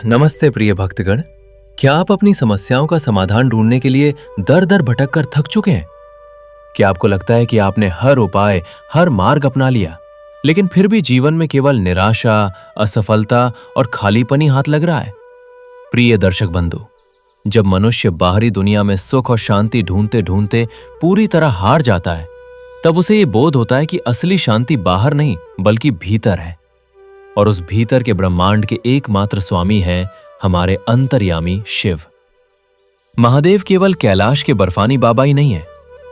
नमस्ते प्रिय भक्तगण। क्या आप अपनी समस्याओं का समाधान ढूंढने के लिए दर दर भटक कर थक चुके हैं? क्या आपको लगता है कि आपने हर उपाय, हर मार्ग अपना लिया, लेकिन फिर भी जीवन में केवल निराशा, असफलता और खालीपन ही हाथ लग रहा है? प्रिय दर्शक बंधु, जब मनुष्य बाहरी दुनिया में सुख और शांति ढूंढते ढूंढते पूरी तरह हार जाता है, तब उसे ये बोध होता है कि असली शांति बाहर नहीं बल्कि भीतर है। और उस भीतर के ब्रह्मांड के एकमात्र स्वामी हैं हमारे अंतर्यामी शिव। महादेव केवल कैलाश के बर्फानी बाबा ही नहीं है,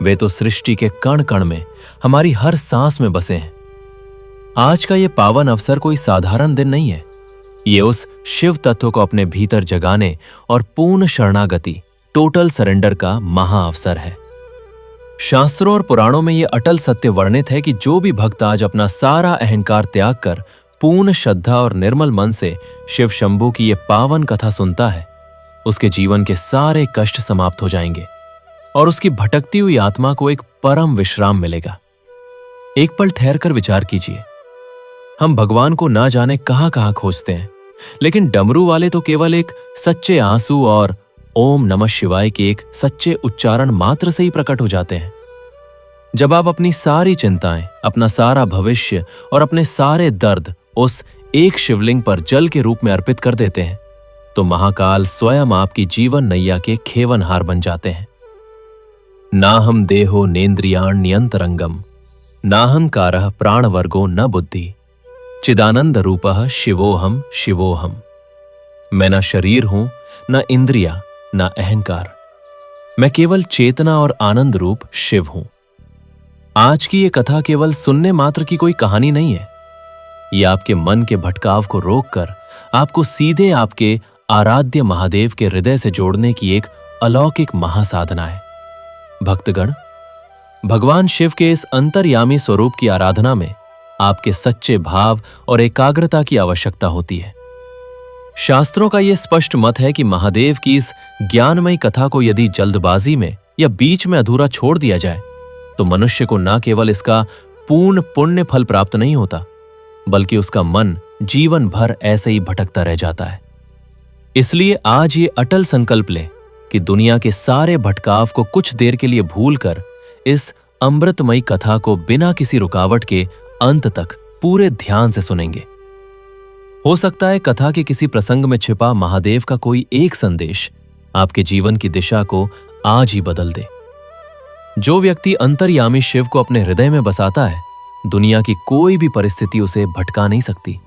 वे तो सृष्टि के कण कण में, हमारी हर सांस में बसे हैं। आज का ये पावन अवसर कोई साधारण दिन नहीं है। ये उस शिव तत्व को अपने भीतर जगाने और पूर्ण शरणागति, टोटल सरेंडर का महाअवसर है। शास्त्रों और पुराणों में यह अटल सत्य वर्णित है कि जो भी भक्त आज अपना सारा अहंकार त्याग कर पूर्ण श्रद्धा और निर्मल मन से शिव शंभू की ये पावन कथा सुनता है, उसके जीवन के सारे कष्ट समाप्त हो जाएंगे और उसकी भटकती हुई आत्मा को एक परम विश्राम मिलेगा। एक पल ठहरकर विचार कीजिए। हम भगवान को ना जाने कहां कहां खोजते हैं, लेकिन डमरू वाले तो केवल एक सच्चे आंसू और ओम नमः शिवाय के एक सच्चे उच्चारण मात्र से ही प्रकट हो जाते हैं। जब आप अपनी सारी चिंताएं, अपना सारा भविष्य और अपने सारे दर्द उस एक शिवलिंग पर जल के रूप में अर्पित कर देते हैं, तो महाकाल स्वयं आपकी जीवन नैया के खेवनहार बन जाते हैं। नाहम देहो नेन्द्रियाण नियंतरंगम, नाहंकारः प्राणवर्गो न बुद्धि, चिदानंद रूपः शिवोहम शिवोहम। मैं न शरीर हूं, न इंद्रिया, न अहंकार, मैं केवल चेतना और आनंद रूप शिव हूं। आज की ये कथा केवल सुनने मात्र की कोई कहानी नहीं है। ये आपके मन के भटकाव को रोककर आपको सीधे आपके आराध्य महादेव के हृदय से जोड़ने की एक अलौकिक महासाधना है। भक्तगण, भगवान शिव के इस अंतर्यामी स्वरूप की आराधना में आपके सच्चे भाव और एकाग्रता की आवश्यकता होती है। शास्त्रों का यह स्पष्ट मत है कि महादेव की इस ज्ञानमयी कथा को यदि जल्दबाजी में या बीच में अधूरा छोड़ दिया जाए, तो मनुष्य को न केवल इसका पूर्ण पुण्य फल प्राप्त नहीं होता, बल्कि उसका मन जीवन भर ऐसे ही भटकता रह जाता है। इसलिए आज ये अटल संकल्प लें कि दुनिया के सारे भटकाव को कुछ देर के लिए भूलकर इस अमृतमयी कथा को बिना किसी रुकावट के अंत तक पूरे ध्यान से सुनेंगे। हो सकता है कथा के किसी प्रसंग में छिपा महादेव का कोई एक संदेश आपके जीवन की दिशा को आज ही बदल दे। जो व्यक्ति अंतर्यामी शिव को अपने हृदय में बसाता है, दुनिया की कोई भी परिस्थिति उसे भटका नहीं सकती।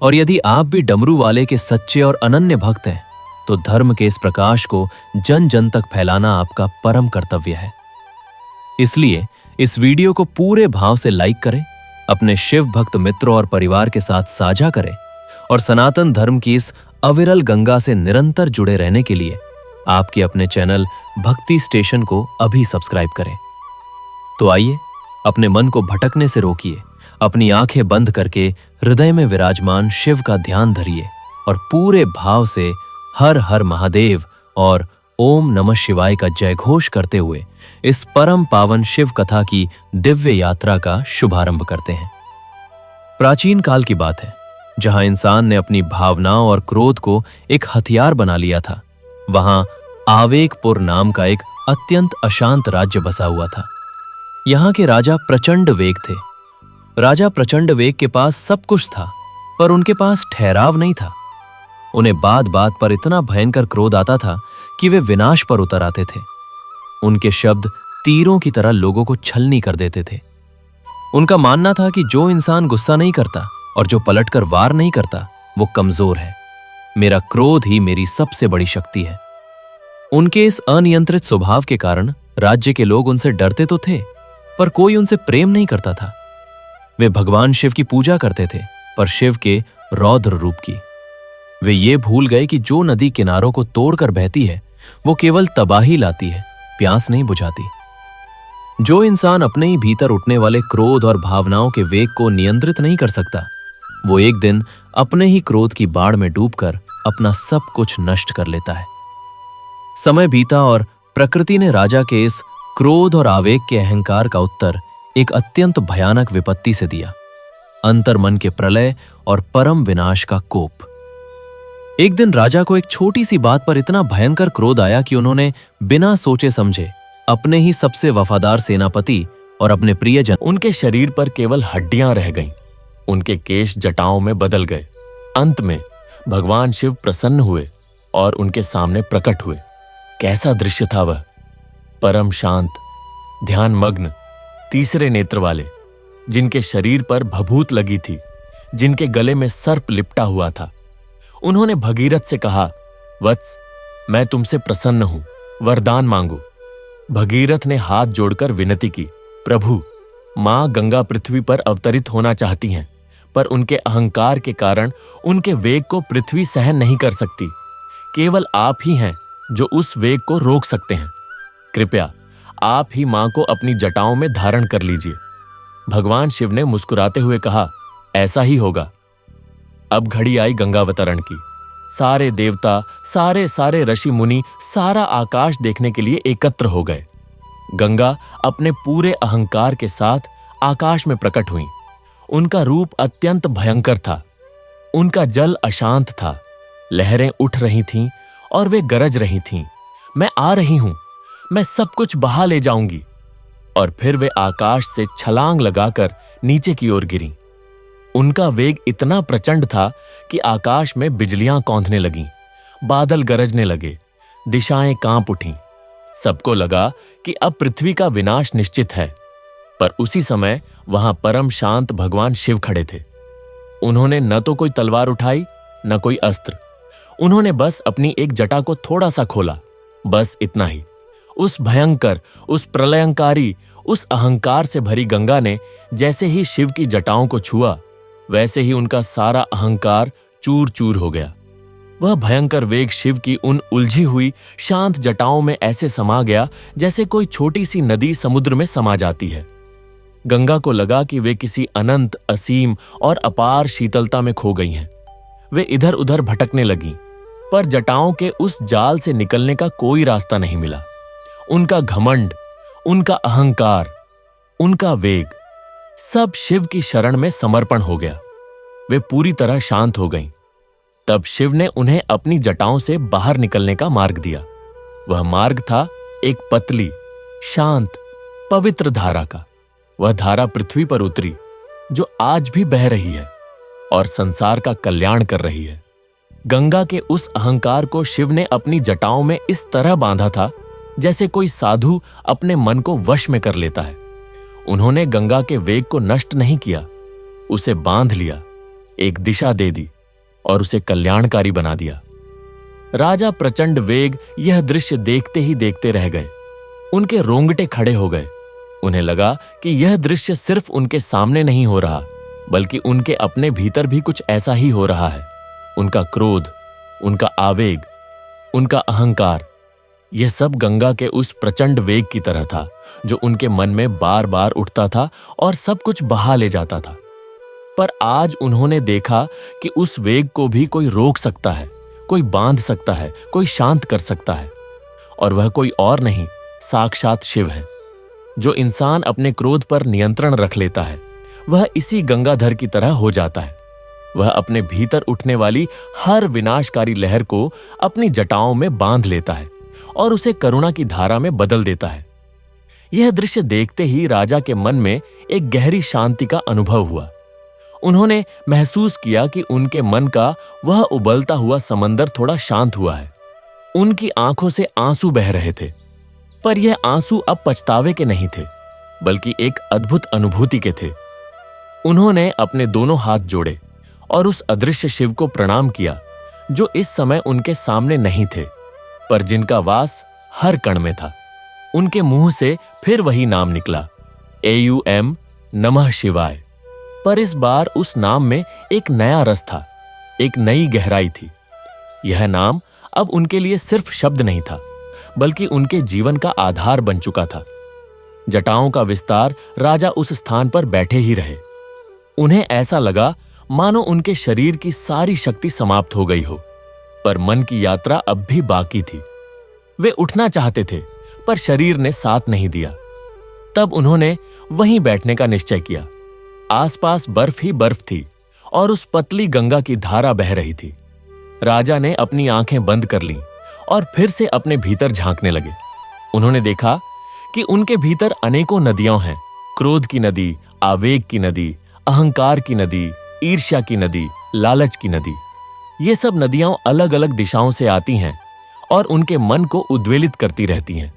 और यदि आप भी डमरू वाले के सच्चे और अनन्य भक्त हैं, तो धर्म के इस प्रकाश को जन जन तक फैलाना आपका परम कर्तव्य है। इसलिए इस वीडियो को पूरे भाव से लाइक करें, अपने शिव भक्त मित्रों और परिवार के साथ साझा करें और सनातन धर्म की इस अविरल गंगा से निरंतर जुड़े रहने के लिए आपके अपने चैनल भक्ति स्टेशन को अभी सब्सक्राइब करें। तो आइए, अपने मन को भटकने से रोकिए, अपनी आंखें बंद करके हृदय में विराजमान शिव का ध्यान धरिए और पूरे भाव से हर हर महादेव और ओम नमः शिवाय का जयघोष करते हुए इस परम पावन शिव कथा की दिव्य यात्रा का शुभारंभ करते हैं। प्राचीन काल की बात है, जहां इंसान ने अपनी भावनाओं और क्रोध को एक हथियार बना लिया था। वहां आवेकपुर नाम का एक अत्यंत अशांत राज्य बसा हुआ था। यहां के राजा प्रचंड वेग थे। राजा प्रचंड वेग के पास सब कुछ था, पर उनके पास ठहराव नहीं था। उन्हें बात बात पर इतना भयंकर क्रोध आता था कि वे विनाश पर उतर आते थे। उनके शब्द तीरों की तरह लोगों को छलनी कर देते थे। उनका मानना था कि जो इंसान गुस्सा नहीं करता और जो पलटकर वार नहीं करता, वो कमजोर है। मेरा क्रोध ही मेरी सबसे बड़ी शक्ति है। उनके इस अनियंत्रित स्वभाव के कारण राज्य के लोग उनसे डरते तो थे, पर कोई उनसे प्रेम नहीं करता था। वे भगवान शिव की पूजा करते थे, पर शिव के रौद्र रूप की। वे ये भूल गए कि जो नदी किनारों को तोड़कर बहती है, वो केवल तबाही लाती है, प्यास नहीं बुझाती। जो इंसान अपने ही भीतर उठने वाले क्रोध और भावनाओं के वेग को नियंत्रित नहीं कर सकता, वो एक दिन अपने ही क्रोध की बाढ़ में डूबकर अपना सब कुछ नष्ट कर लेता है। समय बीता और प्रकृति ने राजा के इस क्रोध और आवेग के अहंकार का उत्तर एक अत्यंत भयानक विपत्ति से दिया। अंतर्मन के प्रलय और परम विनाश का कोप। एक दिन राजा को एक छोटी सी बात पर इतना भयंकर क्रोध आया कि उन्होंने बिना सोचे समझे अपने ही सबसे वफादार सेनापति और अपने प्रियजन, उनके शरीर पर केवल हड्डियां रह गईं। उनके केश जटाओं में बदल गए। अंत में भगवान शिव प्रसन्न हुए और उनके सामने प्रकट हुए। कैसा दृश्य था वह! परम शांत, ध्यान मग्न, तीसरे नेत्र वाले, जिनके शरीर पर भभूत लगी थी, जिनके गले में सर्प लिपटा हुआ था। उन्होंने भगीरथ से कहा, वत्स, मैं तुमसे प्रसन्न हूं, वरदान मांगो। भगीरथ ने हाथ जोड़कर विनती की, प्रभु, मां गंगा पृथ्वी पर अवतरित होना चाहती हैं, पर उनके अहंकार के कारण उनके वेग को पृथ्वी सहन नहीं कर सकती। केवल आप ही हैं जो उस वेग को रोक सकते हैं। कृपया आप ही मां को अपनी जटाओं में धारण कर लीजिए। भगवान शिव ने मुस्कुराते हुए कहा, ऐसा ही होगा। अब घड़ी आई गंगावतरण की। सारे देवता, सारे ऋषि मुनि, सारा आकाश देखने के लिए एकत्र हो गए। गंगा अपने पूरे अहंकार के साथ आकाश में प्रकट हुई। उनका रूप अत्यंत भयंकर था। उनका जल अशांत था। लहरें उठ रही थीं और वे गरज रही थीं, मैं आ रही हूं, मैं सब कुछ बहा ले जाऊंगी। और फिर वे आकाश से छलांग लगाकर नीचे की ओर गिरीं। उनका वेग इतना प्रचंड था कि आकाश में बिजलियां कौंधने लगीं, बादल गरजने लगे, दिशाएं कांप उठीं। सबको लगा कि अब पृथ्वी का विनाश निश्चित है। पर उसी समय वहां परम शांत भगवान शिव खड़े थे। उन्होंने न तो कोई तलवार उठाई, न कोई अस्त्र। उन्होंने बस अपनी एक जटा को थोड़ा सा खोला, बस इतना ही। उस भयंकर, उस प्रलयंकारी, उस अहंकार से भरी गंगा ने जैसे ही शिव की जटाओं को छुआ, वैसे ही उनका सारा अहंकार चूर चूर हो गया। वह भयंकर वेग शिव की उन उलझी हुई शांत जटाओं में ऐसे समा गया जैसे कोई छोटी सी नदी समुद्र में समा जाती है। गंगा को लगा कि वे किसी अनंत, असीम और अपार शीतलता में खो गई हैं। वे इधर उधर भटकने लगीं, पर जटाओं के उस जाल से निकलने का कोई रास्ता नहीं मिला। उनका घमंड, उनका अहंकार, उनका वेग, सब शिव की शरण में समर्पण हो गया। वे पूरी तरह शांत हो गईं। तब शिव ने उन्हें अपनी जटाओं से बाहर निकलने का मार्ग दिया। वह मार्ग था एक पतली, शांत, पवित्र धारा का। वह धारा पृथ्वी पर उतरी, जो आज भी बह रही है और संसार का कल्याण कर रही है। गंगा के उस अहंकार को शिव ने अपनी जटाओं में इस तरह बांधा था जैसे कोई साधु अपने मन को वश में कर लेता है। उन्होंने गंगा के वेग को नष्ट नहीं किया, उसे बांध लिया, एक दिशा दे दी और उसे कल्याणकारी बना दिया। राजा प्रचंड वेग यह दृश्य देखते ही देखते रह गए। उनके रोंगटे खड़े हो गए। उन्हें लगा कि यह दृश्य सिर्फ उनके सामने नहीं हो रहा, बल्कि उनके अपने भीतर भी कुछ ऐसा ही हो रहा है। उनका क्रोध, उनका आवेग, उनका अहंकार, यह सब गंगा के उस प्रचंड वेग की तरह था जो उनके मन में बार बार उठता था और सब कुछ बहा ले जाता था। पर आज उन्होंने देखा कि उस वेग को भी कोई रोक सकता है, कोई बांध सकता है, कोई शांत कर सकता है। और वह कोई और नहीं, साक्षात शिव है। जो इंसान अपने क्रोध पर नियंत्रण रख लेता है, वह इसी गंगाधर की तरह हो जाता है। वह अपने भीतर उठने वाली हर विनाशकारी लहर को अपनी जटाओं में बांध लेता है और उसे करुणा की धारा में बदल देता है। यह दृश्य देखते ही राजा के मन में एक गहरी शांति का अनुभव हुआ। उन्होंने महसूस किया कि उनके मन का वह उबलता हुआ समंदर थोड़ा शांत हुआ है। उनकी आंखों से आंसू बह रहे थे, पर यह आंसू अब पछतावे के नहीं थे, बल्कि एक अद्भुत अनुभूति के थे। उन्होंने अपने दोनों हाथ जोड़े और उस अदृश्य शिव को प्रणाम किया, जो इस समय उनके सामने नहीं थे, पर जिनका वास हर कण में था। उनके मुंह से फिर वही नाम निकला, AUM नमः शिवाय। पर इस बार उस नाम में एक नया रस था, एक नई गहराई थी। यह नाम अब उनके लिए सिर्फ शब्द नहीं था, बल्कि उनके जीवन का आधार बन चुका था। जटाओं का विस्तार राजा उस स्थान पर बैठे ही रहे। उन्हें ऐसा लगा मानो उनके शरीर की सारी शक्ति समाप्त हो गई हो, पर मन की यात्रा अब भी बाकी थी। वे उठना चाहते थे, पर शरीर ने साथ नहीं दिया। तब उन्होंने वहीं बैठने का निश्चय किया। आसपास बर्फ ही बर्फ थी और उस पतली गंगा की धारा बह रही थी। राजा ने अपनी आंखें बंद कर लीं और फिर से अपने भीतर झांकने लगे। उन्होंने देखा कि उनके भीतर अनेकों नदियां हैं। क्रोध की नदी, आवेग की नदी, अहंकार की नदी, ईर्ष्या की नदी, लालच की नदी। ये सब नदियां अलग अलग दिशाओं से आती हैं और उनके मन को उद्वेलित करती रहती हैं।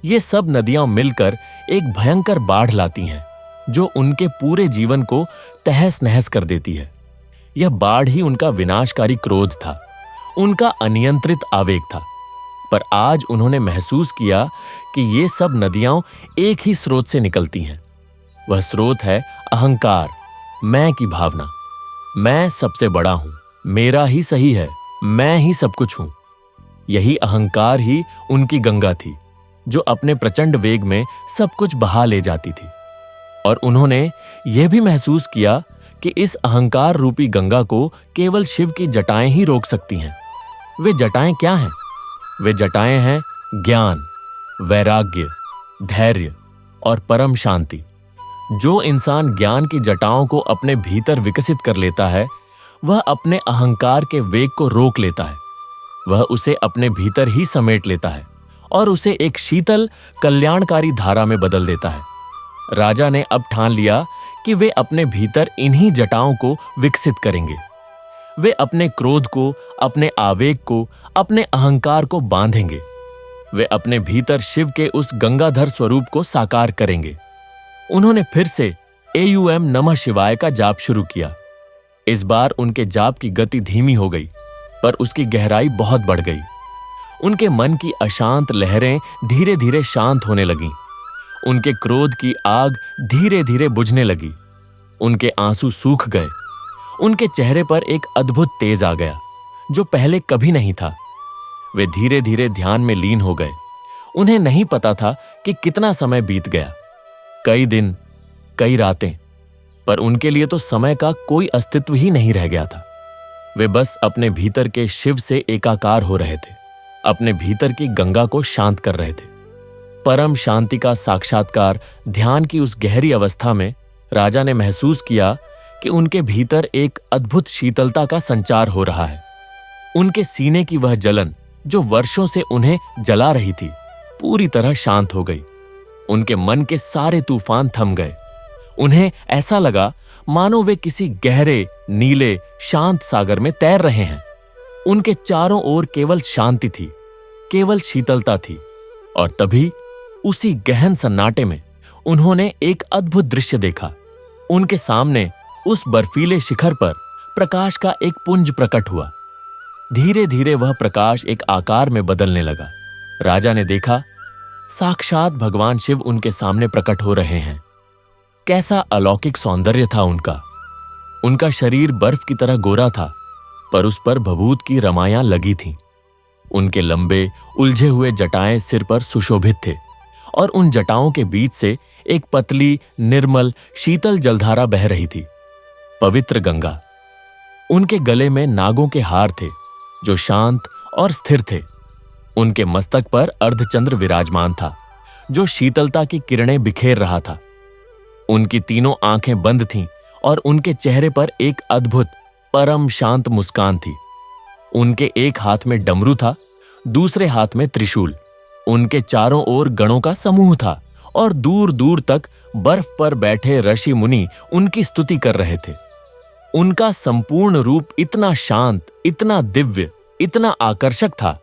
ये सब नदियां मिलकर एक भयंकर बाढ़ लाती हैं जो उनके पूरे जीवन को तहस नहस कर देती है। यह बाढ़ ही उनका विनाशकारी क्रोध था, उनका अनियंत्रित आवेग था। पर आज उन्होंने महसूस किया कि ये सब नदियां एक ही स्रोत से निकलती हैं। वह स्रोत है अहंकार, मैं की भावना। मैं सबसे बड़ा हूं, मेरा ही सही है, मैं ही सब कुछ हूं। यही अहंकार ही उनकी गंगा थी जो अपने प्रचंड वेग में सब कुछ बहा ले जाती थी। और उन्होंने यह भी महसूस किया कि इस अहंकार रूपी गंगा को केवल शिव की जटाएं ही रोक सकती हैं। वे जटाएं क्या हैं? वे जटाएं हैं ज्ञान, वैराग्य, धैर्य और परम शांति। जो इंसान ज्ञान की जटाओं को अपने भीतर विकसित कर लेता है, वह अपने अहंकार के वेग को रोक लेता है। वह उसे अपने भीतर ही समेट लेता है और उसे एक शीतल, कल्याणकारी धारा में बदल देता है। राजा ने अब ठान लिया कि वे अपने भीतर इन्हीं जटाओं को विकसित करेंगे। वे अपने क्रोध को, अपने आवेग को, अपने अहंकार को बांधेंगे। वे अपने भीतर शिव के उस गंगाधर स्वरूप को साकार करेंगे। उन्होंने फिर से AUM नमः शिवाय का जाप शुरू किया। इस बार उनके जाप की गति धीमी हो गई, पर उसकी गहराई बहुत बढ़ गई। उनके मन की अशांत लहरें धीरे धीरे शांत होने लगीं। उनके क्रोध की आग धीरे धीरे बुझने लगी। उनके आंसू सूख गए। उनके चेहरे पर एक अद्भुत तेज आ गया जो पहले कभी नहीं था। वे धीरे धीरे ध्यान में लीन हो गए। उन्हें नहीं पता था कि कितना समय बीत गया, कई दिन, कई रातें, पर उनके लिए तो समय का कोई अस्तित्व ही नहीं रह गया था। वे बस अपने भीतर के शिव से एकाकार हो रहे थे, अपने भीतर की गंगा को शांत कर रहे थे। परम शांति का साक्षात्कार ध्यान की उस गहरी अवस्था में राजा ने महसूस किया कि उनके भीतर एक अद्भुत शीतलता का संचार हो रहा है। उनके सीने की वह जलन जो वर्षों से उन्हें जला रही थी, पूरी तरह शांत हो गई। उनके मन के सारे तूफान थम गए। उन्हें ऐसा लगा मानो वे किसी गहरे, नीले, शांत सागर में तैर रहे हैं। उनके चारों ओर केवल शांति थी, केवल शीतलता थी। और तभी उसी गहन सन्नाटे में उन्होंने एक अद्भुत दृश्य देखा। उनके सामने उस बर्फीले शिखर पर प्रकाश का एक पुंज प्रकट हुआ। धीरे धीरे वह प्रकाश एक आकार में बदलने लगा। राजा ने देखा, साक्षात भगवान शिव उनके सामने प्रकट हो रहे हैं। कैसा अलौकिक सौंदर्य था उनका। उनका शरीर बर्फ की तरह गोरा था, पर उस पर भभूत की रमायां लगी थीं। उनके लंबे, उलझे हुए जटाएं सिर पर सुशोभित थे और उन जटाओं के बीच से एक पतली, निर्मल, शीतल जलधारा बह रही थी, पवित्र गंगा। उनके गले में नागों के हार थे जो शांत और स्थिर थे। उनके मस्तक पर अर्धचंद्र विराजमान था जो शीतलता की किरणें बिखेर रहा था। उनकी तीनों आंखें बंद थीं और उनके चेहरे पर एक अद्भुत, परम शांत मुस्कान थी। उनके एक हाथ में डमरू था, दूसरे हाथ में त्रिशूल। उनके चारों ओर गणों का समूह था और दूर दूर तक बर्फ पर बैठे ऋषि मुनि उनकी स्तुति कर रहे थे। उनका संपूर्ण रूप इतना शांत, इतना दिव्य, इतना आकर्षक था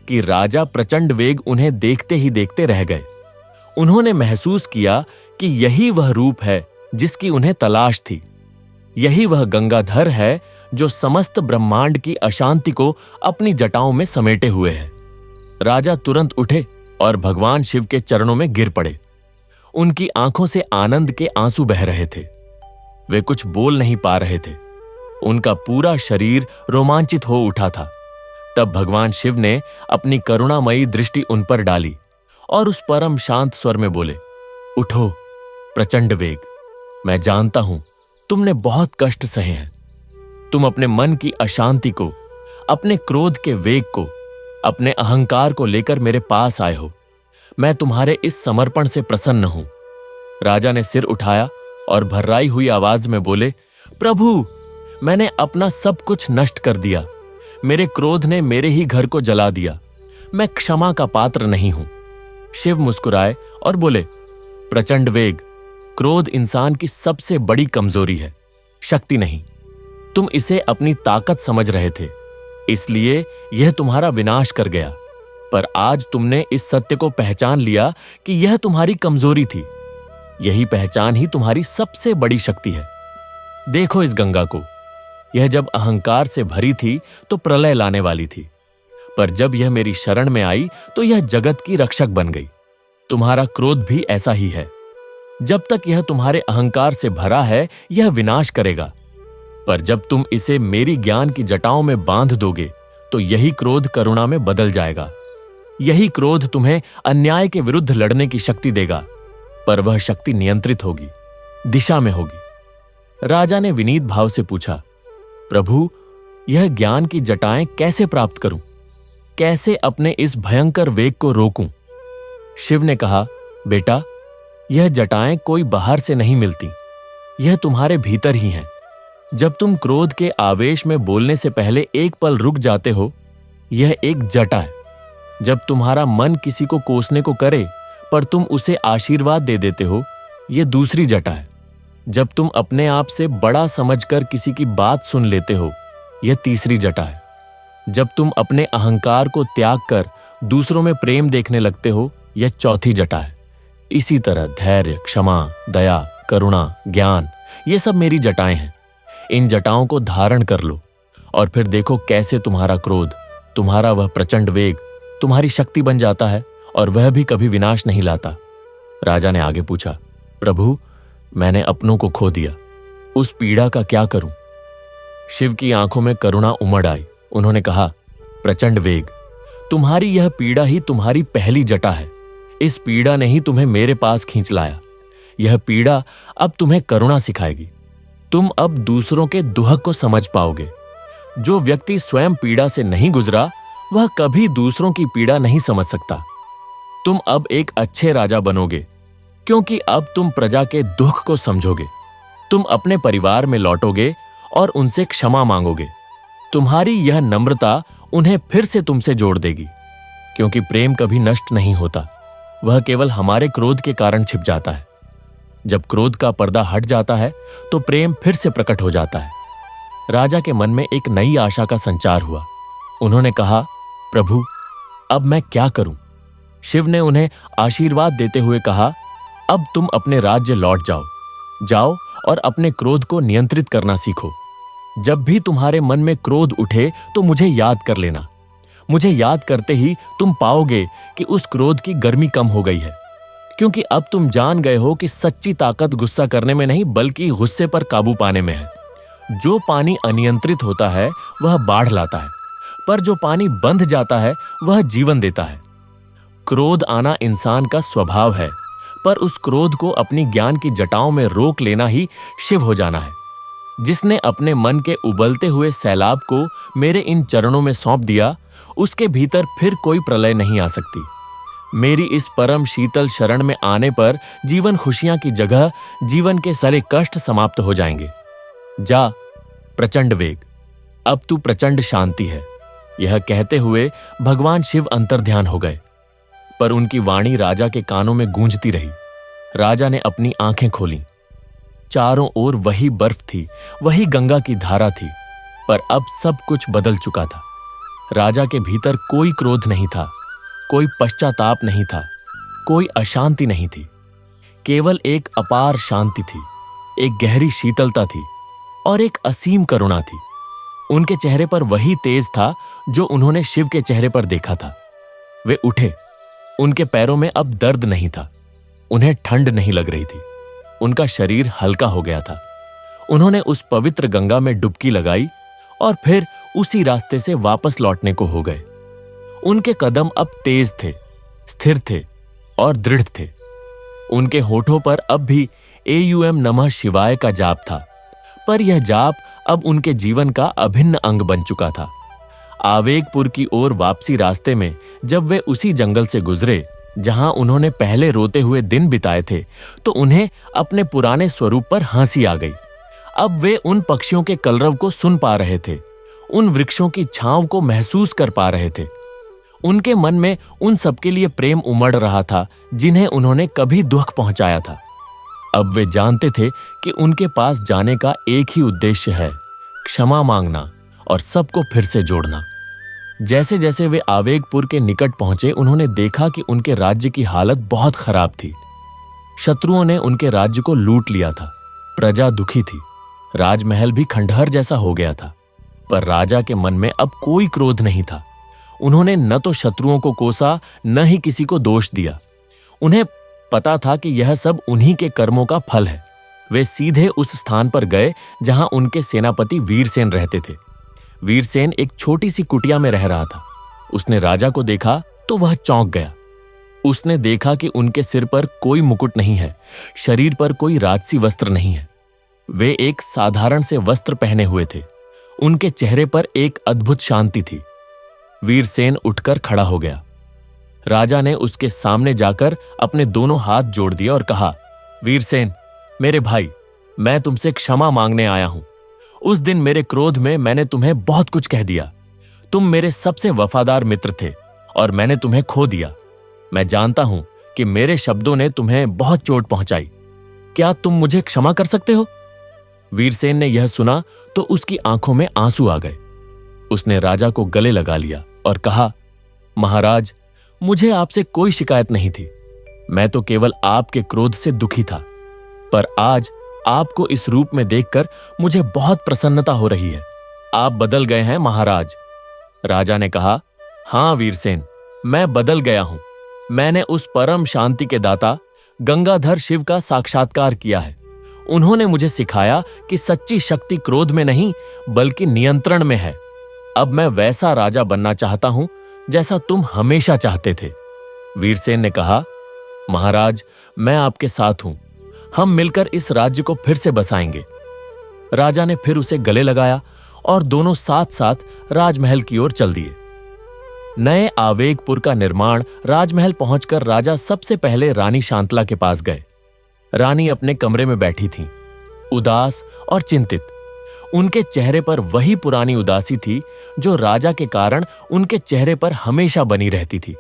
कि राजा प्रचंड वेग उन्हें देखते ही देखते रह गए। उन्होंने महसूस किया कि यही वह रूप है जिसकी उन्हें तलाश थी। यही वह गंगाधर है जो समस्त ब्रह्मांड की अशांति को अपनी जटाओं में समेटे हुए है। राजा तुरंत उठे और भगवान शिव के चरणों में गिर पड़े। उनकी आंखों से आनंद के आंसू बह रहे थे। वे कुछ बोल नहीं पा रहे थे। उनका पूरा शरीर रोमांचित हो उठा था। तब भगवान शिव ने अपनी करुणामयी दृष्टि उन पर डाली और उस परम शांत स्वर में बोले, उठो प्रचंड वेग, मैं जानता हूं तुमने बहुत कष्ट सहे हैं। तुम अपने मन की अशांति को, अपने क्रोध के वेग को, अपने अहंकार को लेकर मेरे पास आए हो। मैं तुम्हारे इस समर्पण से प्रसन्न हूं। राजा ने सिर उठाया और भर्राई हुई आवाज में बोले, प्रभु, मैंने अपना सब कुछ नष्ट कर दिया। मेरे क्रोध ने मेरे ही घर को जला दिया। मैं क्षमा का पात्र नहीं हूं। शिव मुस्कुराए और बोले, प्रचंड वेग, क्रोध इंसान की सबसे बड़ी कमजोरी है, शक्ति नहीं। तुम इसे अपनी ताकत समझ रहे थे, इसलिए यह तुम्हारा विनाश कर गया। पर आज तुमने इस सत्य को पहचान लिया कि यह तुम्हारी कमजोरी थी। यही पहचान ही तुम्हारी सबसे बड़ी शक्ति है। देखो इस गंगा को, यह जब अहंकार से भरी थी तो प्रलय लाने वाली थी, पर जब यह मेरी शरण में आई तो यह जगत की रक्षक बन गई। तुम्हारा क्रोध भी ऐसा ही है। जब तक यह तुम्हारे अहंकार से भरा है, यह विनाश करेगा, पर जब तुम इसे मेरी ज्ञान की जटाओं में बांध दोगे तो यही क्रोध करुणा में बदल जाएगा। यही क्रोध तुम्हें अन्याय के विरुद्ध लड़ने की शक्ति देगा, पर वह शक्ति नियंत्रित होगी, दिशा में होगी। राजा ने विनीत भाव से पूछा, प्रभु, यह ज्ञान की जटाएं कैसे प्राप्त करूं? कैसे अपने इस भयंकर वेग को रोकूं? शिव ने कहा, बेटा, यह जटाएं कोई बाहर से नहीं मिलती, यह तुम्हारे भीतर ही हैं। जब तुम क्रोध के आवेश में बोलने से पहले एक पल रुक जाते हो, यह एक जटा है। जब तुम्हारा मन किसी को कोसने को करे पर तुम उसे आशीर्वाद दे देते हो, यह दूसरी जटा है। जब तुम अपने आप से बड़ा समझकर किसी की बात सुन लेते हो, यह तीसरी जटा है। जब तुम अपने अहंकार को त्याग कर दूसरों में प्रेम देखने लगते हो, यह चौथी जटा है। इसी तरह धैर्य, क्षमा, दया, करुणा, ज्ञान, ये सब मेरी जटाएं हैं। इन जटाओं को धारण कर लो और फिर देखो कैसे तुम्हारा क्रोध, तुम्हारा वह प्रचंड वेग तुम्हारी शक्ति बन जाता है, और वह भी कभी विनाश नहीं लाता। राजा ने आगे पूछा, प्रभु, मैंने अपनों को खो दिया, उस पीड़ा का क्या करूं? शिव की आंखों में करुणा उमड़ आई। उन्होंने कहा, प्रचंड वेग, तुम्हारी यह पीड़ा ही तुम्हारी पहली जटा है। इस पीड़ा ने ही तुम्हें मेरे पास खींच लाया। यह पीड़ा अब तुम्हें करुणा सिखाएगी। तुम अब दूसरों के दुहक को समझ पाओगे। जो व्यक्ति स्वयं पीड़ा से नहीं गुजरा, वह कभी दूसरों की पीड़ा नहीं समझ सकता। तुम अब एक अच्छे राजा बनोगे, क्योंकि अब तुम प्रजा के दुख को समझोगे। तुम अपने परिवार में लौटोगे और उनसे क्षमा मांगोगे। तुम्हारी यह नम्रता उन्हें फिर से तुमसे जोड़ देगी, क्योंकि प्रेम कभी नष्ट नहीं होता, वह केवल हमारे क्रोध के कारण छिप जाता है। जब क्रोध का पर्दा हट जाता है तो प्रेम फिर से प्रकट हो जाता है। राजा के मन में एक नई आशा का संचार हुआ। उन्होंने कहा, प्रभु, अब मैं क्या करूं? शिव ने उन्हें आशीर्वाद देते हुए कहा, अब तुम अपने राज्य लौट जाओ और अपने क्रोध को नियंत्रित करना सीखो। जब भी तुम्हारे मन में क्रोध उठे तो मुझे याद कर लेना। मुझे याद करते ही तुम पाओगे कि उस क्रोध की गर्मी कम हो गई है, क्योंकि अब तुम जान गए हो कि सच्ची ताकत गुस्सा करने में नहीं बल्कि गुस्से पर काबू पाने में है। जो पानी अनियंत्रित होता है वह बाढ़ लाता है, पर जो पानी बंध जाता है वह जीवन देता है। क्रोध आना इंसान का स्वभाव है, पर उस क्रोध को अपनी ज्ञान की जटाओं में रोक लेना ही शिव हो जाना है। जिसने अपने मन के उबलते हुए सैलाब को मेरे इन चरणों में सौंप दिया, उसके भीतर फिर कोई प्रलय नहीं आ सकती। मेरी इस परम शीतल शरण में आने पर जीवन खुशियां की जगह जीवन के सारे कष्ट समाप्त हो जाएंगे। जा, प्रचंड वेग, अब तू प्रचंड शांति है। यह कहते हुए भगवान शिव अंतर्ध्यान हो गए, पर उनकी वाणी राजा के कानों में गूंजती रही। राजा ने अपनी आंखें खोलीं। चारों ओर वही बर्फ थी, वही गंगा की धारा थी, पर अब सब कुछ बदल चुका था। राजा के भीतर कोई क्रोध नहीं था, कोई पश्चाताप नहीं था, कोई अशांति नहीं थी। केवल एक अपार शांति थी, एक गहरी शीतलता थी और एक असीम करुणा थी। उनके चेहरे पर वही तेज था जो उन्होंने शिव के चेहरे पर देखा था। वे उठे। उनके पैरों में अब दर्द नहीं था, उन्हें ठंड नहीं लग रही थी, उनका शरीर हल्का हो गया था। उन्होंने उस पवित्र गंगा में डुबकी लगाई और फिर उसी रास्ते से वापस लौटने को हो गए। उनके कदम अब तेज थे, स्थिर थे और दृढ़ थे। उनके होठों पर अब भी एयूएम नमः शिवाय का जाप था, पर यह जाप अब उनके जीवन का अभिन्न अंग बन चुका था। आवेगपुर की ओर वापसी रास्ते में जब वे उसी जंगल से गुजरे जहां उन्होंने पहले रोते हुए दिन बिताए थे, तो उन्हें अपने पुराने स्वरूप पर हंसी आ गई। अब वे उन पक्षियों के कलरव को सुन पा रहे थे, उन वृक्षों की छांव को महसूस कर पा रहे थे। उनके मन में उन सबके लिए प्रेम उमड़ रहा था जिन्हें उन्होंने कभी दुख पहुंचाया था। अब वे जानते थे कि उनके पास जाने का एक ही उद्देश्य है, क्षमा मांगना और सबको फिर से जोड़ना। जैसे जैसे वे आवेगपुर के निकट पहुंचे, उन्होंने देखा कि उनके राज्य की हालत बहुत खराब थी। शत्रुओं ने उनके राज्य को लूट लिया था। प्रजा दुखी थी। राजमहल भी खंडहर जैसा हो गया था। पर राजा के मन में अब कोई क्रोध नहीं था। उन्होंने न तो शत्रुओं को कोसा, न ही किसी को दोष दिया। उन्हें पता था कि यह सब उन्हीं के कर्मों का फल है। वे सीधे उस स्थान पर गए जहां उनके सेनापति वीरसेन रहते थे। वीरसेन एक छोटी सी कुटिया में रह रहा था। उसने राजा को देखा तो वह चौंक गया। उसने देखा कि उनके सिर पर कोई मुकुट नहीं है, शरीर पर कोई राजसी वस्त्र नहीं है। वे एक साधारण से वस्त्र पहने हुए थे। उनके चेहरे पर एक अद्भुत शांति थी। वीरसेन उठकर खड़ा हो गया। राजा ने उसके सामने जाकर अपने दोनों हाथ जोड़ दिए और कहा, वीरसेन, मेरे भाई, मैं तुमसे क्षमा मांगने आया हूं। उस दिन मेरे क्रोध में मैंने तुम्हें बहुत कुछ कह दिया। तुम मेरे सबसे वफादार मित्र थे और मैंने तुम्हें खो दिया। मैं जानता हूं कि मेरे शब्दों ने तुम्हें बहुत चोट पहुंचाई। क्या तुम मुझे क्षमा कर सकते हो? वीरसेन ने यह सुना तो उसकी आंखों में आंसू आ गए। उसने राजा को गले लगा लिया और कहा, महाराज, मुझे आपसे कोई शिकायत नहीं थी। मैं तो केवल आपके क्रोध से दुखी था। पर आज आपको इस रूप में देखकर मुझे बहुत प्रसन्नता हो रही है। आप बदल गए हैं महाराज। राजा ने कहा, हां वीरसेन, मैं बदल गया हूं। मैंने उस परम शांति के दाता गंगाधर शिव का साक्षात्कार किया है। उन्होंने मुझे सिखाया कि सच्ची शक्ति क्रोध में नहीं बल्कि नियंत्रण में है। अब मैं वैसा राजा बनना चाहता हूं जैसा तुम हमेशा चाहते थे। वीरसेन ने कहा, महाराज, मैं आपके साथ हूं। हम मिलकर इस राज्य को फिर से बसाएंगे। राजा ने फिर उसे गले लगाया और दोनों साथ साथ राजमहल की ओर चल दिए। नए आवेगपुर का निर्माण राजमहल पहुंचकर राजा सबसे पहले रानी शांतला के पास गए। रानी अपने कमरे में बैठी थीं, उदास और चिंतित। उनके चेहरे पर वही पुरानी उदासी थी जो राजा के कारण उनके चेहरे पर हमेशा बनी रहती थी।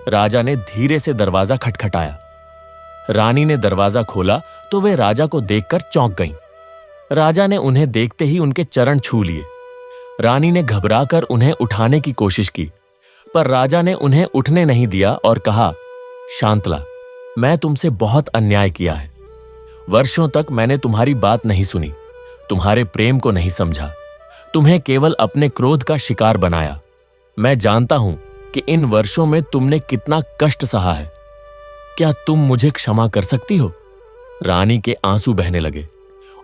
राजा ने धीरे से दरवाजा खटखटाया। रानी ने दरवाजा खोला तो वे राजा को देखकर चौंक गईं। राजा ने उन्हें देखते ही उनके चरण छू लिए। रानी ने घबराकर उन्हें उठाने की कोशिश की, पर राजा ने उन्हें उठने नहीं दिया और कहा, शांतला, मैं तुमसे बहुत अन्याय किया है। वर्षों तक मैंने तुम्हारी बात नहीं सुनी, तुम्हारे प्रेम को नहीं समझा, तुम्हें केवल अपने क्रोध का शिकार बनाया। मैं जानता हूं कि इन वर्षों में तुमने कितना कष्ट सहा है। क्या तुम मुझे क्षमा कर सकती हो? रानी के आंसू बहने लगे।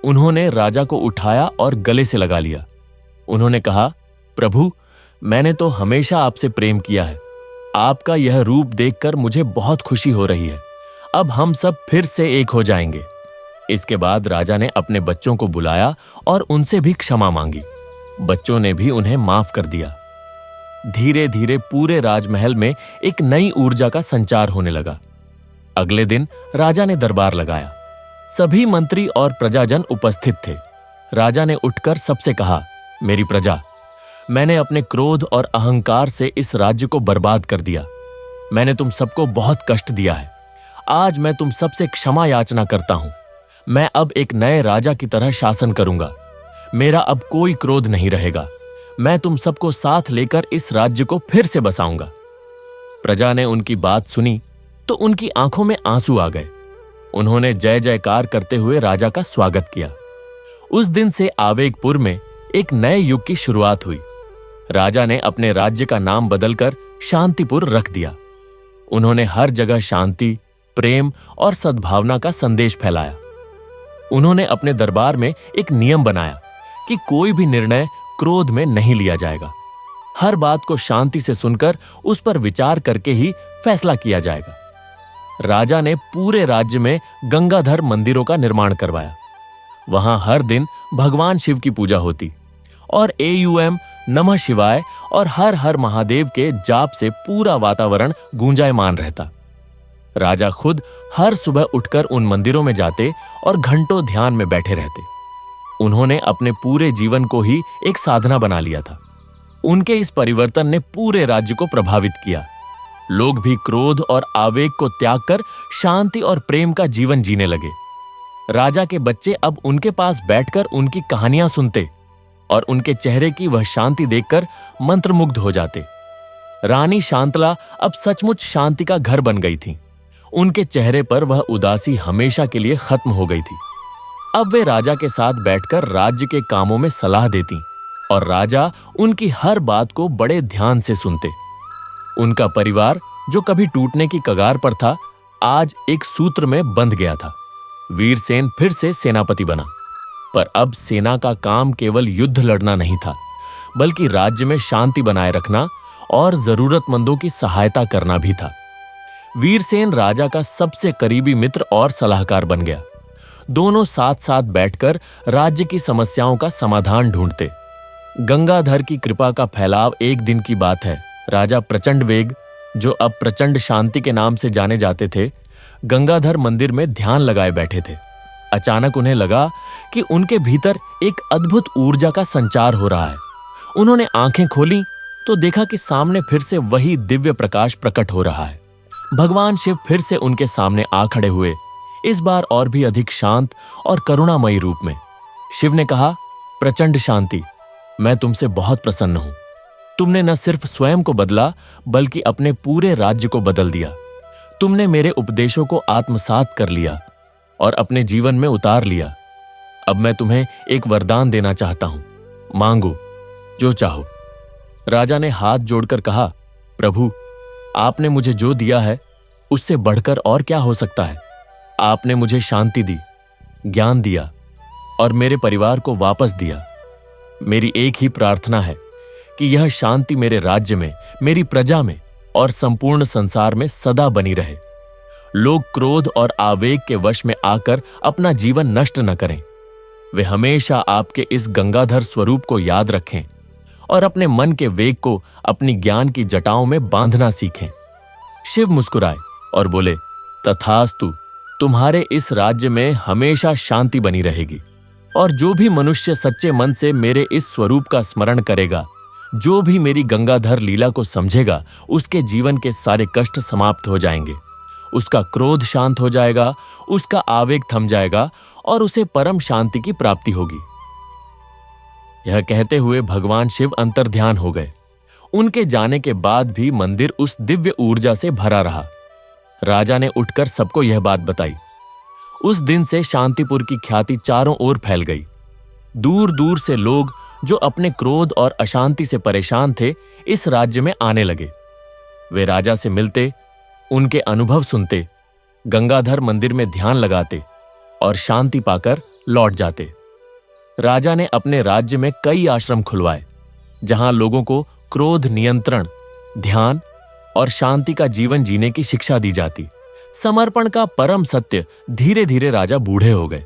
उन्होंने राजा को उठाया और गले से लगा लिया। उन्होंने कहा, प्रभु, मैंने तो हमेशा आपसे प्रेम किया है। आपका यह रूप देखकर मुझे बहुत खुशी हो रही है। अब हम सब फिर से एक हो जाएंगे। इसके बाद राजा ने अपने बच्चों को बुलाया और उनसे भी क्षमा मांगी। बच्चों ने भी उन्हें माफ कर दिया। धीरे धीरे पूरे राजमहल में एक नई ऊर्जा का संचार होने लगा। अगले दिन राजा ने दरबार लगाया। सभी मंत्री और प्रजाजन उपस्थित थे। राजा ने उठकर सबसे कहा, मेरी प्रजा, मैंने अपने क्रोध और अहंकार से इस राज्य को बर्बाद कर दिया। मैंने तुम सबको बहुत कष्ट दिया है। आज मैं तुम सबसे क्षमा याचना करता हूं। मैं अब एक नए राजा की तरह शासन करूंगा। मेरा अब कोई क्रोध नहीं रहेगा। मैं तुम सबको साथ लेकर इस राज्य को फिर से बसाऊंगा। प्रजा ने उनकी बात सुनी तो उनकी आंखों में आंसू आ गए। उन्होंने जय जयकार करते हुए राजा का स्वागत किया। उस दिन से आवेगपुर में एक नए युग की शुरुआत हुई। राजा ने अपने राज्य का नाम बदलकर शांतिपुर रख दिया। उन्होंने हर जगह शांति, प्रेम और सद्भावना का संदेश फैलाया। उन्होंने अपने दरबार में एक नियम बनाया कि कोई भी निर्णय क्रोध में नहीं लिया जाएगा। हर बात को शांति से सुनकर उस पर विचार करके ही फैसला किया जाएगा। राजा ने पूरे राज्य में गंगाधर मंदिरों का निर्माण करवाया। वहां हर दिन भगवान शिव की पूजा होती और AUM, नमः शिवाय और हर हर महादेव के जाप से पूरा वातावरण गूंजायमान रहता। राजा खुद हर सुबह उठकर उन मंदिरों में जाते और घंटों ध्यान में बैठे रहते। उन्होंने अपने पूरे जीवन को ही एक साधना बना लिया था। उनके इस परिवर्तन ने पूरे राज्य को प्रभावित किया। लोग भी क्रोध और आवेग को त्याग कर शांति और प्रेम का जीवन जीने लगे। राजा के बच्चे अब उनके पास बैठकर उनकी कहानियां सुनते और उनके चेहरे की वह शांति देखकर मंत्रमुग्ध हो जाते। रानी शांतला अब सचमुच शांति का घर बन गई थी। उनके चेहरे पर वह उदासी हमेशा के लिए खत्म हो गई थी। अब वे राजा के साथ बैठकर राज्य के कामों में सलाह देती और राजा उनकी हर बात को बड़े ध्यान से सुनते। उनका परिवार, जो कभी टूटने की कगार पर था, आज एक सूत्र में बंध गया था। वीरसेन फिर से सेनापति बना, पर अब सेना का काम केवल युद्ध लड़ना नहीं था, बल्कि राज्य में शांति बनाए रखना और जरूरतमंदों की सहायता करना भी था। वीरसेन राजा का सबसे करीबी मित्र और सलाहकार बन गया। दोनों साथ साथ बैठकर राज्य की समस्याओं का समाधान ढूंढते। गंगाधर की कृपा का फैलाव एक दिन की बात है। राजा प्रचंड वेग, जो अब प्रचंड शांति के नाम से जाने जाते थे, गंगाधर मंदिर में ध्यान लगाए बैठे थे। अचानक उन्हें लगा कि उनके भीतर एक अद्भुत ऊर्जा का संचार हो रहा है। उन्होंने आंखें खोली तो देखा कि सामने फिर से वही दिव्य प्रकाश प्रकट हो रहा है। भगवान शिव फिर से उनके सामने आ खड़े हुए, इस बार और भी अधिक शांत और करुणामयी रूप में। शिव ने कहा, प्रचंड शांति, मैं तुमसे बहुत प्रसन्न हूं। तुमने न सिर्फ स्वयं को बदला, बल्कि अपने पूरे राज्य को बदल दिया। तुमने मेरे उपदेशों को आत्मसात कर लिया और अपने जीवन में उतार लिया। अब मैं तुम्हें एक वरदान देना चाहता हूं, मांगो जो चाहो। राजा ने हाथ जोड़कर कहा, प्रभु, आपने मुझे जो दिया है उससे बढ़कर और क्या हो सकता है। आपने मुझे शांति दी, ज्ञान दिया और मेरे परिवार को वापस दिया। मेरी एक ही प्रार्थना है कि यह शांति मेरे राज्य में, मेरी प्रजा में और संपूर्ण संसार में सदा बनी रहे। लोग क्रोध और आवेग के वश में आकर अपना जीवन नष्ट न करें। वे हमेशा आपके इस गंगाधर स्वरूप को याद रखें और अपने मन के वेग को अपनी ज्ञान की जटाओं में बांधना सीखें। शिव मुस्कुराए और बोले, तथास्तु, तुम्हारे इस राज्य में हमेशा शांति बनी रहेगी। और जो भी मनुष्य सच्चे मन से मेरे इस स्वरूप का स्मरण करेगा, जो भी मेरी गंगाधर लीला को समझेगा, उसके जीवन के सारे कष्ट समाप्त हो जाएंगे। उसका क्रोध शांत हो जाएगा, उसका आवेग थम जाएगा और उसे परम शांति की प्राप्ति होगी। यह कहते हुए भगवान शिव अंतर्ध्यान हो गए। उनके जाने के बाद भी मंदिर उस दिव्य ऊर्जा से भरा रहा। राजा ने उठकर सबको यह बात बताई। उस दिन से शांतिपुर की ख्याति चारों ओर फैल गई। दूर दूर से लोग जो अपने क्रोध और अशांति से परेशान थे, इस राज्य में आने लगे। वे राजा से मिलते, उनके अनुभव सुनते, गंगाधर मंदिर में ध्यान लगाते और शांति पाकर लौट जाते। राजा ने अपने राज्य में कई आश्रम खुलवाए, जहां लोगों को क्रोध नियंत्रण, ध्यान और शांति का जीवन जीने की शिक्षा दी जाती। समर्पण का परम सत्य धीरे धीरे राजा बूढ़े हो गए।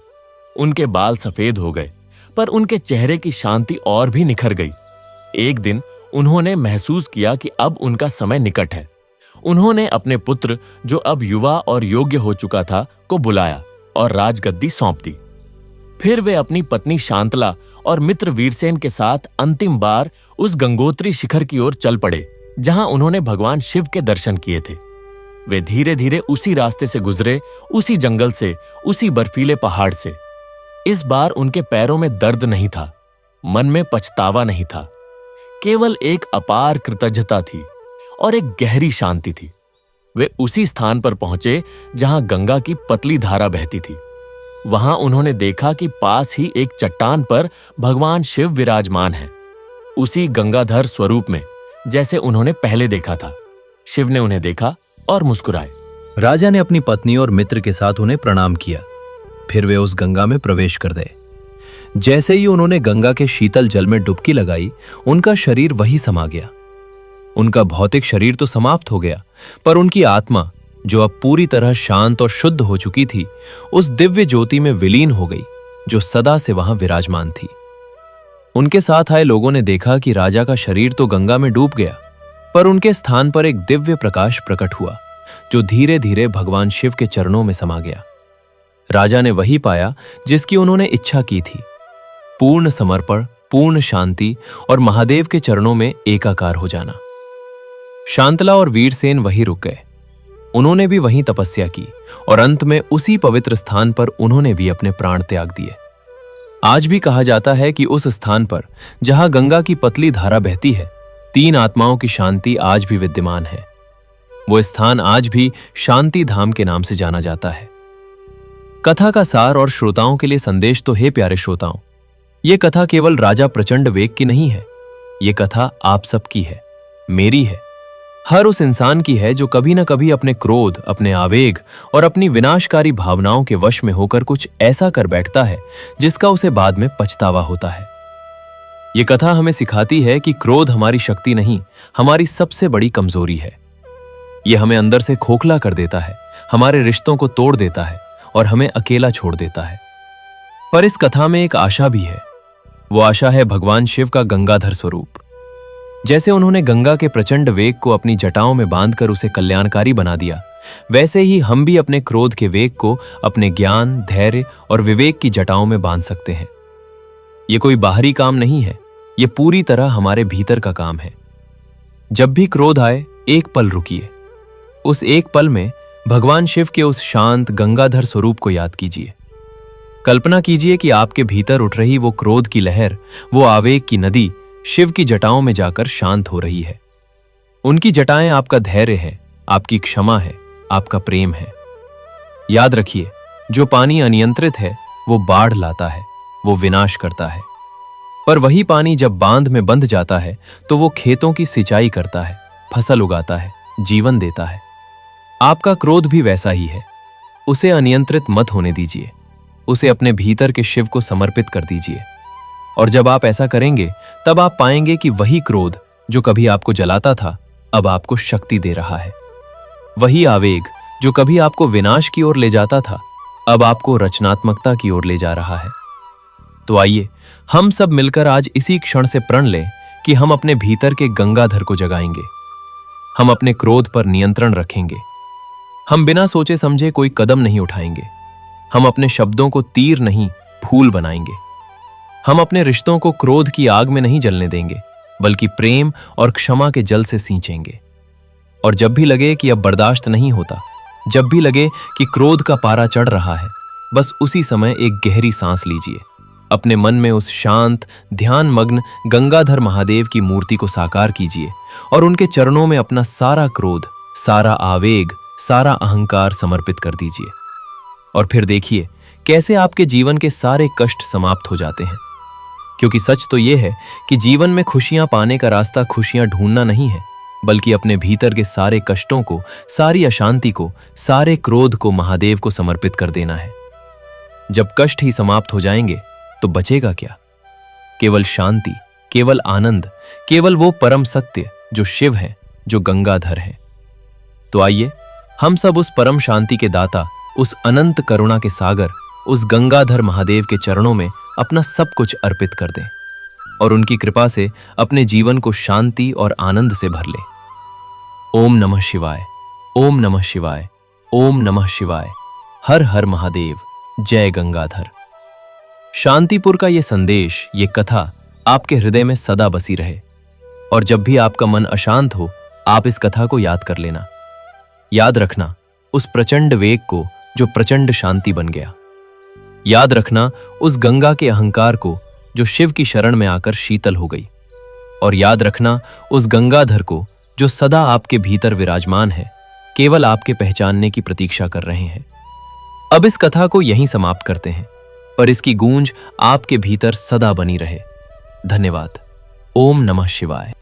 उनके बाल सफेद हो गए, पर उनके चेहरे की शांति और भी निखर गई। एक दिन उन्होंने महसूस किया कि अब उनका समय निकट है। उन्होंने अपने पुत्र, जो अब युवा और योग्य हो चुका था, को बुलाया और राजगद्दी सौंप दी। फिर वे अपनी पत्नी शांतला और मित्र वीरसेन के साथ अंतिम बार उस गंगोत्री शिखर की ओर चल पड़े, जहां उन्होंने भगवान शिव के दर्शन किए थे। वे धीरे धीरे उसी रास्ते से गुजरे, उसी जंगल से, उसी बर्फीले पहाड़ से। इस बार उनके पैरों में दर्द नहीं था, मन में पछतावा नहीं था, केवल एक अपार कृतज्ञता थी और एक गहरी शांति थी। वे उसी स्थान पर पहुंचे जहां गंगा की पतली धारा बहती थी। वहां उन्होंने देखा कि पास ही एक चट्टान पर भगवान शिव विराजमान है, उसी गंगाधर स्वरूप में, जैसे उन्होंने पहले देखा था। शिव ने उन्हें देखा और मुस्कुराए। राजा ने अपनी पत्नी और मित्र के साथ उन्हें प्रणाम किया। फिर वे उस गंगा में प्रवेश कर गए। जैसे ही उन्होंने गंगा के शीतल जल में डुबकी लगाई, उनका शरीर वही समा गया। उनका भौतिक शरीर तो समाप्त हो गया, पर उनकी आत्मा, जो अब पूरी तरह शांत और शुद्ध हो चुकी थी, उस दिव्य ज्योति में विलीन हो गई, जो सदा से वहां विराजमान थी। उनके साथ आए लोगों ने देखा कि राजा का शरीर तो गंगा में डूब गया, पर उनके स्थान पर एक दिव्य प्रकाश प्रकट हुआ, जो धीरे धीरे भगवान शिव के चरणों में समा गया। राजा ने वही पाया जिसकी उन्होंने इच्छा की थी। पूर्ण समर्पण, पूर्ण शांति और महादेव के चरणों में एकाकार हो जाना। शांतला और वीरसेन वहीं रुक गए। उन्होंने भी वहीं तपस्या की और अंत में उसी पवित्र स्थान पर उन्होंने भी अपने प्राण त्याग दिए। आज भी कहा जाता है कि उस स्थान पर जहां गंगा की पतली धारा बहती है, 3 आत्माओं की शांति आज भी विद्यमान है। वो स्थान आज भी शांति धाम के नाम से जाना जाता है। कथा का सार और श्रोताओं के लिए संदेश तो है प्यारे श्रोताओं, ये कथा केवल राजा प्रचंड वेग की नहीं है। ये कथा आप सबकी है, मेरी है, हर उस इंसान की है जो कभी ना कभी अपने क्रोध, अपने आवेग और अपनी विनाशकारी भावनाओं के वश में होकर कुछ ऐसा कर बैठता है जिसका उसे बाद में पछतावा होता है। ये कथा हमें सिखाती है कि क्रोध हमारी शक्ति नहीं, हमारी सबसे बड़ी कमजोरी है। ये हमें अंदर से खोखला कर देता है, हमारे रिश्तों को तोड़ देता है और हमें अकेला छोड़ देता है। पर इस कथा में एक आशा भी है। वो आशा है भगवान शिव का गंगाधर स्वरूप। जैसे उन्होंने गंगा के प्रचंड वेग को अपनी जटाओं में बांधकर उसे कल्याणकारी बना दिया, वैसे ही हम भी अपने क्रोध के वेग को अपने ज्ञान, धैर्य और विवेक की जटाओं में बांध सकते हैं। ये कोई बाहरी काम नहीं है, ये पूरी तरह हमारे भीतर का काम है। जब भी क्रोध आए, एक पल रुकिए। उस एक पल में भगवान शिव के उस शांत गंगाधर स्वरूप को याद कीजिए। कल्पना कीजिए कि आपके भीतर उठ रही वो क्रोध की लहर, वो आवेग की नदी शिव की जटाओं में जाकर शांत हो रही है। उनकी जटाएं आपका धैर्य है, आपकी क्षमा है, आपका प्रेम है। याद रखिए, जो पानी अनियंत्रित है वो बाढ़ लाता है, वो विनाश करता है। पर वही पानी जब बांध में बंध जाता है तो वो खेतों की सिंचाई करता है, फसल उगाता है, जीवन देता है। आपका क्रोध भी वैसा ही है। उसे अनियंत्रित मत होने दीजिए, उसे अपने भीतर के शिव को समर्पित कर दीजिए। और जब आप ऐसा करेंगे तब आप पाएंगे कि वही क्रोध जो कभी आपको जलाता था, अब आपको शक्ति दे रहा है। वही आवेग जो कभी आपको विनाश की ओर ले जाता था, अब आपको रचनात्मकता की ओर ले जा रहा है। तो आइए हम सब मिलकर आज इसी क्षण से प्रण लें कि हम अपने भीतर के गंगाधर को जगाएंगे। हम अपने क्रोध पर नियंत्रण रखेंगे। हम बिना सोचे समझे कोई कदम नहीं उठाएंगे। हम अपने शब्दों को तीर नहीं, फूल बनाएंगे। हम अपने रिश्तों को क्रोध की आग में नहीं जलने देंगे, बल्कि प्रेम और क्षमा के जल से सींचेंगे। और जब भी लगे कि अब बर्दाश्त नहीं होता, जब भी लगे कि क्रोध का पारा चढ़ रहा है, बस उसी समय एक गहरी सांस लीजिए। अपने मन में उस शांत, ध्यान मग्न गंगाधर महादेव की मूर्ति को साकार कीजिए और उनके चरणों में अपना सारा क्रोध, सारा आवेग, सारा अहंकार समर्पित कर दीजिए। और फिर देखिए कैसे आपके जीवन के सारे कष्ट समाप्त हो जाते हैं। क्योंकि सच तो यह है कि जीवन में खुशियां पाने का रास्ता खुशियां ढूंढना नहीं है, बल्कि अपने भीतर के सारे कष्टों को, सारी अशांति को, सारे क्रोध को महादेव को समर्पित कर देना है। जब कष्ट ही समाप्त हो जाएंगे तो बचेगा क्या? केवल शांति, केवल आनंद, केवल वो परम सत्य जो शिव है, जो गंगाधर है। तो आइए हम सब उस परम शांति के दाता, उस अनंत करुणा के सागर, उस गंगाधर महादेव के चरणों में अपना सब कुछ अर्पित कर दें और उनकी कृपा से अपने जीवन को शांति और आनंद से भर लें। ओम नमः शिवाय, ओम नमः शिवाय, ओम नमः शिवाय। हर हर महादेव, जय गंगाधर। शांतिपुर का ये संदेश, ये कथा आपके हृदय में सदा बसी रहे। और जब भी आपका मन अशांत हो, आप इस कथा को याद कर लेना। याद रखना उस प्रचंड वेग को जो प्रचंड शांति बन गया। याद रखना उस गंगा के अहंकार को जो शिव की शरण में आकर शीतल हो गई। और याद रखना उस गंगाधर को जो सदा आपके भीतर विराजमान है, केवल आपके पहचानने की प्रतीक्षा कर रहे हैं। अब इस कथा को यहीं समाप्त करते हैं, पर इसकी गूंज आपके भीतर सदा बनी रहे। धन्यवाद। ओम नमः शिवाय।